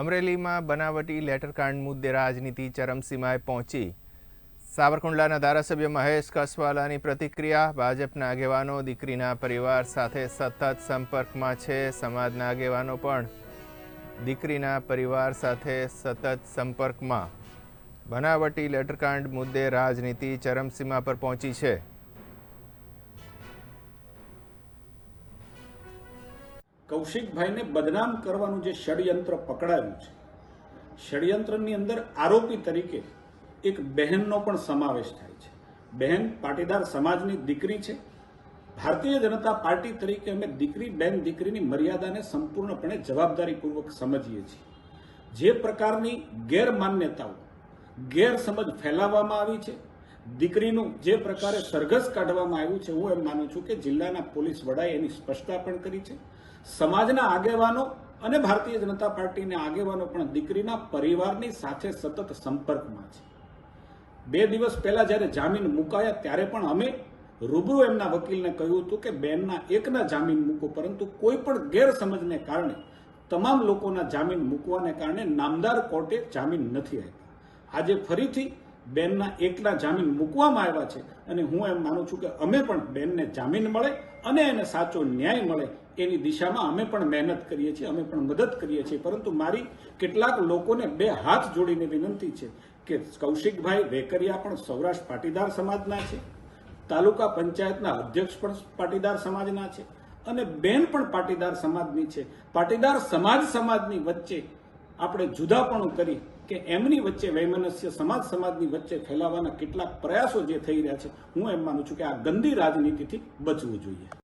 અમરેલીમાં બનાવટી લેટરકાંડ મુદ્દે રાજનીતિ ચરમસીમાએ પહોંચી। સાવરકુંડલાના ધારાસભ્ય મહેશ કસવાલાની પ્રતિક્રિયા। ભાજપના આગેવાનો દીકરીના પરિવાર સાથે સતત સંપર્કમાં છે। સમાજના આગેવાનો પણ દીકરીના પરિવાર સાથે સતત સંપર્કમાં। બનાવટી લેટરકાંડ મુદ્દે રાજનીતિ ચરમસીમા પર પહોંચી છે। કૌશિકભાઈ ને બદનામ કરવાનું જે ષડયંત્ર પકડાયું છે, ષડયંત્રની અંદર આરોપી તરીકે એક બહેનનો પણ સમાવેશ થાય છે। બહેન પાટીદાર સમાજની દીકરી છે। ભારતીય જનતા પાર્ટી તરીકે અમે દીકરી બેન દીકરીની મર્યાદાને સંપૂર્ણપણે જવાબદારીપૂર્વક સમજીએ છીએ। જે પ્રકારની ગેરમાન્યતાઓ ગેરસમજ ફેલાવવામાં આવી છે, દીકરીનું જે પ્રકારે સરઘસ કાઢવામાં આવ્યું છે, હું એમ માનું છું કે જિલ્લાના પોલીસ વડાએ એની સ્પષ્ટતા પણ કરી છે। સમાજના આગેવાનો અને ભારતીય જનતા પાર્ટીના આગેવાનો પણ દીકરીના પરિવારની સાથે સતત સંપર્કમાં છે। 2 દિવસ પહેલા જ્યારે જામીન મુકાયા ત્યારે પણ અમે રૂબરૂ એમના વકીલને કહ્યું હતું કે બેનના એકના જામીન મૂકો, પરંતુ કોઈ પણ ગેરસમજને કારણે તમામ લોકોના જામીન મૂકવાને કારણે નામદાર કોર્ટે જામીન નથી આપ્યા। આજે ફરીથી બેનના એકના જામીન મૂકવામાં આવ્યા છે અને હું એમ માનું છું કે અમે પણ બેનને જામીન મળે અને એને સાચો ન્યાય મળે એની દિશામાં અમે પણ મહેનત કરીએ છીએ, અમે પણ મદદ કરીએ છીએ। પરંતુ મારી કેટલાક લોકોને 2 હાથ જોડીને વિનંતી છે કે કૌશિકભાઈ વેકરિયા પણ સૌરાષ્ટ્ર પાટીદાર સમાજના છે, તાલુકા પંચાયતના અધ્યક્ષ પણ પાટીદાર સમાજના છે અને બેન પણ પાટીદાર સમાજની છે। પાટીદાર સમાજની વચ્ચે આપણે જુદાપણું કરી કે એમની વચ્ચે વૈમનસ્ય સમાજની વચ્ચે ફેલાવવાના કેટલાક પ્રયાસો જે થઈ રહ્યા છે, હું એમ માનું છું કે આ ગંદી રાજનીતિથી બચવું જોઈએ।